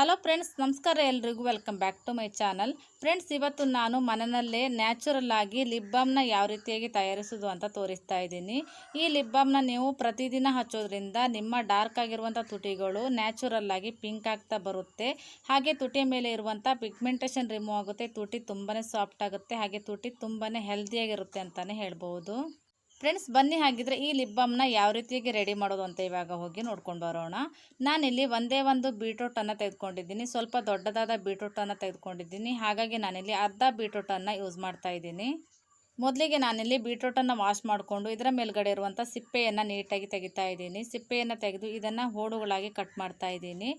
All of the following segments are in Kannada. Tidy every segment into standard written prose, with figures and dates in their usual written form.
ಹಲೋ ಫ್ರೆಂಡ್ಸ್, ನಮಸ್ಕಾರ. ಎಲ್ರಿಗೂ welcome back to my channel. Friends, ಇವತ್ತು ನಾನು ಮನೆಯಲ್ಲೇ ನ್ಯಾಚುರಲ್ ಆಗಿ ಲಿಪ್ ಬಾಮ್ನ ಯಾವ ರೀತಿಯಾಗಿ ತಯಾರಿಸೋದು ಅಂತ ತೋರಿಸ್ತಾ ಇದ್ದೀನಿ. ಈ ಲಿಪ್ ಬಾಮ್ನ ನೀವು ಪ್ರತಿದಿನ ಹಚ್ಚೋದ್ರಿಂದ ನಿಮ್ಮ ಡಾರ್ಕ್ ಆಗಿರುವಂಥ ತುಟಿಗಳು ನ್ಯಾಚುರಲ್ ಆಗಿ ಪಿಂಕ್ ಆಗ್ತಾ ಬರುತ್ತೆ. ಹಾಗೆ ತುಟಿಯ ಮೇಲೆ ಇರುವಂಥ ಪಿಗ್ಮೆಂಟೇಷನ್ ರಿಮೂವ್ ಆಗುತ್ತೆ. ತುಟಿ ತುಂಬಾ ಸಾಫ್ಟ್ ಆಗುತ್ತೆ. ಹಾಗೆ ತುಟಿ ತುಂಬಾ ಹೆಲ್ದಿಯಾಗಿರುತ್ತೆ ಅಂತಲೇ ಹೇಳ್ಬೋದು. ಫ್ರೆಂಡ್ಸ್, ಬನ್ನಿ ಹಾಗಿದ್ರೆ ಈ ಲಿಪ್ ಬಾಮ್ನ ಯಾವ ರೀತಿಯಾಗಿ ರೆಡಿ ಮಾಡೋದು ಅಂತ ಇವಾಗ ಹೋಗಿ ನೋಡ್ಕೊಂಡು ಬರೋಣ. ನಾನಿಲ್ಲಿ ಒಂದೇ ಒಂದು ಬೀಟ್ರೂಟನ್ನು ತೆಗೆದುಕೊಂಡಿದ್ದೀನಿ. ಸ್ವಲ್ಪ ದೊಡ್ಡದಾದ ಬೀಟ್ರೂಟನ್ನು ತೆಗೆದುಕೊಂಡಿದ್ದೀನಿ. ಹಾಗಾಗಿ ನಾನಿಲ್ಲಿ ಅರ್ಧ ಬೀಟ್ರೂಟನ್ನು ಯೂಸ್ ಮಾಡ್ತಾ ಇದ್ದೀನಿ. ಮೊದಲಿಗೆ ನಾನಿಲ್ಲಿ ಬೀಟ್ರೂಟನ್ನು ವಾಶ್ ಮಾಡಿಕೊಂಡು ಇದರ ಮೇಲ್ಗಡೆ ಇರುವಂಥ ಸಿಪ್ಪೆಯನ್ನು ನೀಟಾಗಿ ತೆಗಿತಾ ಇದ್ದೀನಿ. ಸಿಪ್ಪೆಯನ್ನು ತೆಗೆದು ಇದನ್ನು ಹೋಳುಗಳಾಗಿ ಕಟ್ ಮಾಡ್ತಾ ಇದ್ದೀನಿ.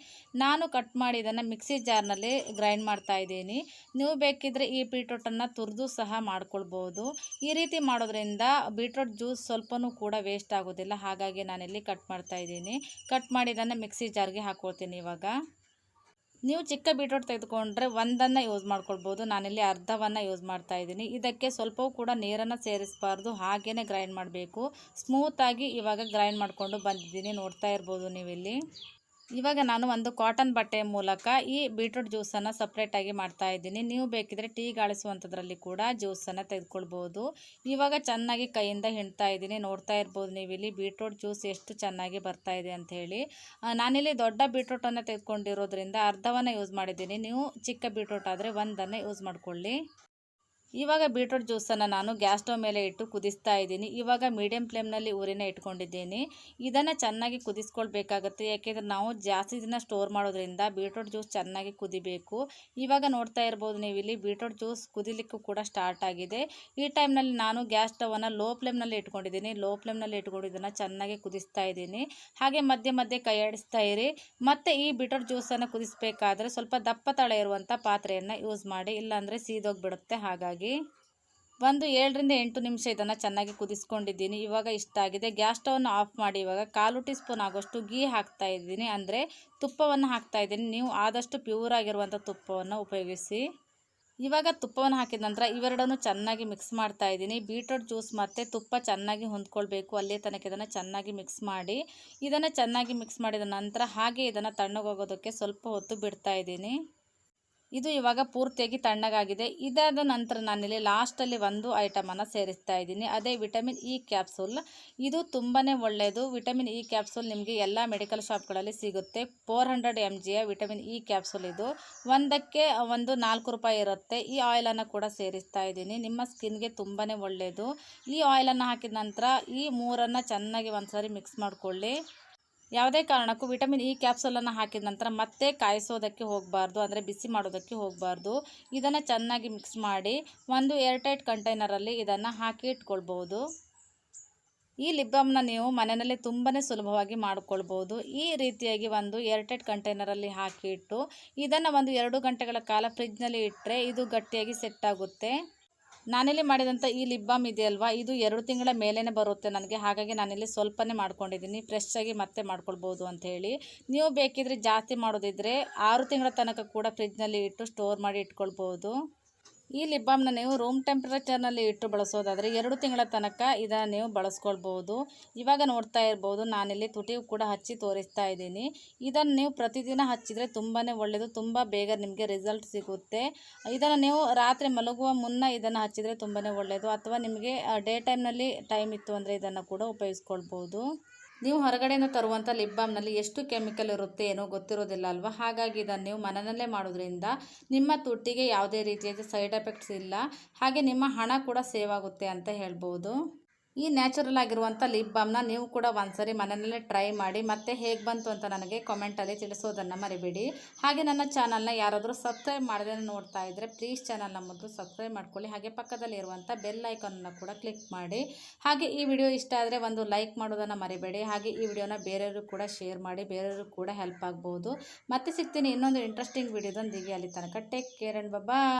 ನಾನು ಕಟ್ ಮಾಡಿ ಇದನ್ನು ಮಿಕ್ಸಿ ಜಾರ್ನಲ್ಲಿ ಗ್ರೈಂಡ್ ಮಾಡ್ತಾ ಇದ್ದೀನಿ. ನೀವು ಬೇಕಿದ್ದರೆ ಈ ಬೀಟ್ರೂಟನ್ನು ತುರಿದು ಸಹ ಮಾಡ್ಕೊಳ್ಬೋದು. ಈ ರೀತಿ ಮಾಡೋದ್ರಿಂದ ಬೀಟ್ರೂಟ್ ಜ್ಯೂಸ್ ಸ್ವಲ್ಪನೂ ಕೂಡ ವೇಸ್ಟ್ ಆಗೋದಿಲ್ಲ. ಹಾಗಾಗಿ ನಾನಿಲ್ಲಿ ಕಟ್ ಮಾಡ್ತಾ ಇದ್ದೀನಿ. ಕಟ್ ಮಾಡಿ ಇದನ್ನು ಮಿಕ್ಸಿ ಜಾರ್ಗೆ ಹಾಕ್ಕೊಳ್ತೀನಿ. ಇವಾಗ ನೀವು ಚಿಕ್ಕ ಬೀಟ್ರೂಟ್ ತೆಗೆದುಕೊಂಡ್ರೆ ಒಂದನ್ನು ಯೂಸ್ ಮಾಡ್ಕೊಳ್ಬೋದು. ನಾನಿಲ್ಲಿ ಅರ್ಧವನ್ನು ಯೂಸ್ ಮಾಡ್ತಾ ಇದ್ದೀನಿ. ಇದಕ್ಕೆ ಸ್ವಲ್ಪವೂ ಕೂಡ ನೀರನ್ನು ಸೇರಿಸಬಾರ್ದು, ಹಾಗೇ ಗ್ರೈಂಡ್ ಮಾಡಬೇಕು. ಸ್ಮೂತಾಗಿ ಇವಾಗ ಗ್ರೈಂಡ್ ಮಾಡಿಕೊಂಡು ಬಂದಿದ್ದೀನಿ, ನೋಡ್ತಾ ಇರ್ಬೋದು ನೀವಿಲ್ಲಿ. ಇವಾಗ ನಾನು ಒಂದು ಕಾಟನ್ ಬಟ್ಟೆಯ ಮೂಲಕ ಈ ಬೀಟ್ರೂಟ್ ಜ್ಯೂಸನ್ನು ಸಪ್ರೇಟಾಗಿ ಮಾಡ್ತಾ ಇದ್ದೀನಿ. ನೀವು ಬೇಕಿದ್ರೆ ಟೀ ಗಾಳಿಸುವಂಥದ್ರಲ್ಲಿ ಕೂಡ ಜ್ಯೂಸನ್ನು ತೆಗೆದುಕೊಳ್ಬೋದು. ಇವಾಗ ಚೆನ್ನಾಗಿ ಕೈಯಿಂದ ಹಿಂಡ್ತಾ ಇದ್ದೀನಿ. ನೋಡ್ತಾ ಇರ್ಬೋದು ನೀವಿಲ್ಲಿ ಬೀಟ್ರೂಟ್ ಜ್ಯೂಸ್ ಎಷ್ಟು ಚೆನ್ನಾಗಿ ಬರ್ತಾ ಇದೆ ಅಂಥೇಳಿ. ನಾನಿಲ್ಲಿ ದೊಡ್ಡ ಬೀಟ್ರೂಟನ್ನು ತೆಗೆದುಕೊಂಡಿರೋದ್ರಿಂದ ಅರ್ಧವನ್ನು ಯೂಸ್ ಮಾಡಿದ್ದೀನಿ. ನೀವು ಚಿಕ್ಕ ಬೀಟ್ರೂಟ್ ಆದರೆ ಒಂದನ್ನು ಯೂಸ್ ಮಾಡಿಕೊಳ್ಳಿ. ಇವಾಗ ಬೀಟ್ರೂಟ್ ಜ್ಯೂಸನ್ನು ನಾನು ಗ್ಯಾಸ್ ಸ್ಟವ್ ಮೇಲೆ ಇಟ್ಟು ಕುದಿಸ್ತಾ ಇದ್ದೀನಿ. ಇವಾಗ ಮೀಡಿಯಮ್ ಫ್ಲೇಮ್ನಲ್ಲಿ ಊರಿನ ಇಟ್ಕೊಂಡಿದ್ದೀನಿ. ಇದನ್ನು ಚೆನ್ನಾಗಿ ಕುದಿಸ್ಕೊಳ್ಬೇಕಾಗುತ್ತೆ. ಯಾಕೆಂದರೆ ನಾವು ಜಾಸ್ತಿ ದಿನ ಸ್ಟೋರ್ ಮಾಡೋದ್ರಿಂದ ಬೀಟ್ರೂಟ್ ಜ್ಯೂಸ್ ಚೆನ್ನಾಗಿ ಕುದಿಬೇಕು. ಇವಾಗ ನೋಡ್ತಾ ಇರ್ಬೋದು ನೀವು ಇಲ್ಲಿ ಬೀಟ್ರೂಟ್ ಜ್ಯೂಸ್ ಕುದಿಲಿಕ್ಕೂ ಕೂಡ ಸ್ಟಾರ್ಟ್ ಆಗಿದೆ. ಈ ಟೈಮ್ನಲ್ಲಿ ನಾನು ಗ್ಯಾಸ್ ಸ್ಟವನ್ನು ಲೋ ಫ್ಲೇಮ್ನಲ್ಲಿ ಇಟ್ಕೊಂಡಿದ್ದೀನಿ. ಲೋ ಫ್ಲೇಮ್ನಲ್ಲಿ ಇಟ್ಕೊಂಡು ಇದನ್ನು ಚೆನ್ನಾಗಿ ಕುದಿಸ್ತಾ ಇದ್ದೀನಿ. ಹಾಗೆ ಮಧ್ಯೆ ಮಧ್ಯೆ ಕೈ ಆಡಿಸ್ತಾ ಇರಿ. ಮತ್ತು ಈ ಬೀಟ್ರೂಟ್ ಜ್ಯೂಸನ್ನು ಕುದಿಸಬೇಕಾದ್ರೆ ಸ್ವಲ್ಪ ದಪ್ಪ ತಳ ಇರುವಂಥ ಪಾತ್ರೆಯನ್ನು ಯೂಸ್ ಮಾಡಿ, ಇಲ್ಲಾಂದರೆ ಸೀದೋಗಿಬಿಡುತ್ತೆ. ಹಾಗಾಗಿ ಒಂದು 7ರಿಂದ 8 ನಿಮಿಷ ಇದನ್ನು ಚೆನ್ನಾಗಿ ಕುದಿಸ್ಕೊಂಡಿದ್ದೀನಿ. ಇವಾಗ ಇಷ್ಟ ಆಗಿದೆ. ಗ್ಯಾಸ್ ಸ್ಟವನ್ನು ಆಫ್ ಮಾಡಿ ಇವಾಗ 1/4 ಟೀ ಸ್ಪೂನ್ ಆಗೋಷ್ಟು ಗೀ ಹಾಕ್ತಾ ಇದ್ದೀನಿ, ಅಂದರೆ ತುಪ್ಪವನ್ನು ಹಾಕ್ತಾ ಇದ್ದೀನಿ. ನೀವು ಆದಷ್ಟು ಪ್ಯೂರ್ ಆಗಿರುವಂಥ ತುಪ್ಪವನ್ನು ಉಪಯೋಗಿಸಿ. ಇವಾಗ ತುಪ್ಪವನ್ನು ಹಾಕಿದ ನಂತರ ಇವೆರಡನ್ನು ಚೆನ್ನಾಗಿ ಮಿಕ್ಸ್ ಮಾಡ್ತಾ ಇದ್ದೀನಿ. ಬೀಟ್ರೂಟ್ ಜ್ಯೂಸ್ ಮತ್ತು ತುಪ್ಪ ಚೆನ್ನಾಗಿ ಹೊಂದ್ಕೊಳ್ಬೇಕು. ಅಲ್ಲೇ ತನಕ ಇದನ್ನು ಚೆನ್ನಾಗಿ ಮಿಕ್ಸ್ ಮಾಡಿ. ಇದನ್ನು ಚೆನ್ನಾಗಿ ಮಿಕ್ಸ್ ಮಾಡಿದ ನಂತರ ಹಾಗೆ ಇದನ್ನು ತಣ್ಣಗೋಗೋದಕ್ಕೆ ಸ್ವಲ್ಪ ಹೊತ್ತು ಬಿಡ್ತಾ ಇದ್ದೀನಿ. ಇದು ಇವಾಗ ಪೂರ್ತಿಯಾಗಿ ತಣ್ಣಗಾಗಿದೆ. ಇದಾದ ನಂತರ ನಾನಿಲ್ಲಿ ಲಾಸ್ಟಲ್ಲಿ ಒಂದು ಐಟಮನ್ನು ಸೇರಿಸ್ತಾ ಇದ್ದೀನಿ. ಅದೇ ವಿಟಮಿನ್ ಇ ಕ್ಯಾಪ್ಸೂಲ್. ಇದು ತುಂಬಾ ಒಳ್ಳೆಯದು. ವಿಟಮಿನ್ ಇ ಕ್ಯಾಪ್ಸೂಲ್ ನಿಮಗೆ ಎಲ್ಲ ಮೆಡಿಕಲ್ ಶಾಪ್ಗಳಲ್ಲಿ ಸಿಗುತ್ತೆ. 400 mgಯ ವಿಟಮಿನ್ ಇ ಕ್ಯಾಪ್ಸೂಲ್ ಇದು. ಒಂದಕ್ಕೆ ಒಂದು 4 ರೂಪಾಯಿ ಇರುತ್ತೆ. ಈ ಆಯಿಲನ್ನು ಕೂಡ ಸೇರಿಸ್ತಾ ಇದ್ದೀನಿ. ನಿಮ್ಮ ಸ್ಕಿನ್ಗೆ ತುಂಬಾ ಒಳ್ಳೆಯದು. ಈ ಆಯಿಲನ್ನು ಹಾಕಿದ ನಂತರ ಈ ಮೂರನ್ನು ಚೆನ್ನಾಗಿ ಒಂದ್ಸರಿ ಮಿಕ್ಸ್ ಮಾಡಿಕೊಳ್ಳಿ. ಯಾವುದೇ ಕಾರಣಕ್ಕೂ ವಿಟಮಿನ್ ಇ ಕ್ಯಾಪ್ಸೂಲನ್ನು ಹಾಕಿದ ನಂತರ ಮತ್ತೆ ಕಾಯಿಸೋದಕ್ಕೆ ಹೋಗಬಾರ್ದು, ಅಂದರೆ ಬಿಸಿ ಮಾಡೋದಕ್ಕೆ ಹೋಗಬಾರ್ದು. ಇದನ್ನು ಚೆನ್ನಾಗಿ ಮಿಕ್ಸ್ ಮಾಡಿ ಒಂದು ಏರ್ಟೈಟ್ ಕಂಟೈನರಲ್ಲಿ ಇದನ್ನು ಹಾಕಿ ಇಟ್ಕೊಳ್ಬೋದು. ಈ ಲಿಪ್ ಬಾಮ್ನ ನೀವು ಮನೆಯಲ್ಲೇ ತುಂಬಾ ಸುಲಭವಾಗಿ ಮಾಡಿಕೊಳ್ಬೋದು. ಈ ರೀತಿಯಾಗಿ ಒಂದು ಏರ್ಟೈಟ್ ಕಂಟೈನರಲ್ಲಿ ಹಾಕಿ ಇಟ್ಟು ಇದನ್ನು ಒಂದು 2 ಗಂಟೆಗಳ ಕಾಲ ಫ್ರಿಜ್ನಲ್ಲಿ ಇಟ್ಟರೆ ಇದು ಗಟ್ಟಿಯಾಗಿ ಸೆಟ್ ಆಗುತ್ತೆ. ನಾನಿಲ್ಲಿ ಮಾಡಿದಂಥ ಈ ಲಿಪ್ ಬಾಮ್ ಇದೆಯಲ್ವಾ, ಇದು 2 ತಿಂಗಳ ಮೇಲೇ ಬರುತ್ತೆ ನನಗೆ. ಹಾಗಾಗಿ ನಾನಿಲ್ಲಿ ಸ್ವಲ್ಪನೇ ಮಾಡ್ಕೊಂಡಿದ್ದೀನಿ. ಫ್ರೆಶ್ ಆಗಿ ಮತ್ತೆ ಮಾಡ್ಕೊಳ್ಬೋದು ಅಂಥೇಳಿ. ನೀವು ಬೇಕಿದ್ರೆ ಜಾಸ್ತಿ ಮಾಡೋದಿದ್ದರೆ 6 ತಿಂಗಳ ತನಕ ಕೂಡ ಫ್ರಿಜ್ನಲ್ಲಿ ಇಟ್ಟು ಸ್ಟೋರ್ ಮಾಡಿ ಇಟ್ಕೊಳ್ಬೋದು. ಈ ಲಿಪ್ ಬಾಮ್ನ ನೀವು ರೂಮ್ ಟೆಂಪ್ರೇಚರ್ನಲ್ಲಿ ಇಟ್ಟು ಬಳಸೋದಾದರೆ 2 ತಿಂಗಳ ತನಕ ಇದನ್ನು ನೀವು ಬಳಸ್ಕೊಳ್ಬೋದು. ಇವಾಗ ನೋಡ್ತಾ ಇರ್ಬೋದು ನಾನಿಲ್ಲಿ ತುಟಿಯು ಕೂಡ ಹಚ್ಚಿ ತೋರಿಸ್ತಾ ಇದ್ದೀನಿ. ಇದನ್ನು ನೀವು ಪ್ರತಿದಿನ ಹಚ್ಚಿದರೆ ತುಂಬಾ ಒಳ್ಳೆಯದು. ತುಂಬ ಬೇಗ ನಿಮಗೆ ರಿಸಲ್ಟ್ ಸಿಗುತ್ತೆ. ಇದನ್ನು ನೀವು ರಾತ್ರಿ ಮಲಗುವ ಮುನ್ನ ಇದನ್ನು ಹಚ್ಚಿದರೆ ತುಂಬಾ ಒಳ್ಳೆಯದು. ಅಥವಾ ನಿಮಗೆ ಡೇ ಟೈಮ್ನಲ್ಲಿ ಟೈಮ್ ಇತ್ತು ಅಂದರೆ ಇದನ್ನು ಕೂಡ ಉಪಯೋಗಿಸ್ಕೊಳ್ಬೋದು. ನೀವು ಹೊರಗಡೆಯಿಂದ ತರುವಂಥ ಲಿಪ್ ಬಾಮ್ನಲ್ಲಿ ಎಷ್ಟು ಕೆಮಿಕಲ್ ಇರುತ್ತೆ ಏನೋ ಗೊತ್ತಿರೋದಿಲ್ಲ ಅಲ್ವಾ. ಹಾಗಾಗಿ ಇದನ್ನು ನೀವು ಮನೆಯಲ್ಲೇ ಮಾಡೋದ್ರಿಂದ ನಿಮ್ಮ ತುಟಿಗೆ ಯಾವುದೇ ರೀತಿಯಾದ ಸೈಡ್ ಎಫೆಕ್ಟ್ಸ್ ಇಲ್ಲ. ಹಾಗೆ ನಿಮ್ಮ ಹಣ ಕೂಡ ಸೇವ್ ಆಗುತ್ತೆ ಅಂತ ಹೇಳ್ಬೋದು. ಈ ನ್ಯಾಚುರಲ್ ಆಗಿರುವಂಥ ಲಿಪ್ ಬಾಮ್ನ ನೀವು ಕೂಡ ಒಂದ್ಸರಿ ಮನೆಯಲ್ಲೇ ಟ್ರೈ ಮಾಡಿ. ಮತ್ತು ಹೇಗೆ ಬಂತು ಅಂತ ನನಗೆ ಕಾಮೆಂಟಲ್ಲಿ ತಿಳಿಸೋದನ್ನು ಮರಿಬೇಡಿ. ಹಾಗೆ ನನ್ನ ಚಾನಲ್ನ ಯಾರಾದರೂ ಸಬ್ಸ್ಕ್ರೈಬ್ ಮಾಡದೇ ನೋಡ್ತಾ ಇದ್ದರೆ ಪ್ಲೀಸ್ ಚಾನಲ್ನ ಮೊದಲು ಸಬ್ಸ್ಕ್ರೈಬ್ ಮಾಡ್ಕೊಳ್ಳಿ. ಹಾಗೆ ಪಕ್ಕದಲ್ಲಿ ಇರುವಂಥ ಬೆಲ್ ಐಕಾನನ್ನು ಕೂಡ ಕ್ಲಿಕ್ ಮಾಡಿ. ಹಾಗೆ ಈ ವಿಡಿಯೋ ಇಷ್ಟ ಆದರೆ ಒಂದು ಲೈಕ್ ಮಾಡೋದನ್ನು ಮರಿಬೇಡಿ. ಹಾಗೆ ಈ ವಿಡಿಯೋನ ಬೇರೆಯವರು ಕೂಡ ಶೇರ್ ಮಾಡಿ, ಬೇರೆಯವರು ಕೂಡ ಹೆಲ್ಪ್ ಆಗ್ಬೋದು. ಮತ್ತೆ ಸಿಗ್ತೀನಿ ಇನ್ನೊಂದು ಇಂಟ್ರೆಸ್ಟಿಂಗ್ ವಿಡಿಯೋದೊಂದಿಗೆ. ಅಲ್ಲಿ ತನಕ ಟೇಕ್ ಕೇರ್ ಆ್ಯಂಡ್ ಬಾಯ್.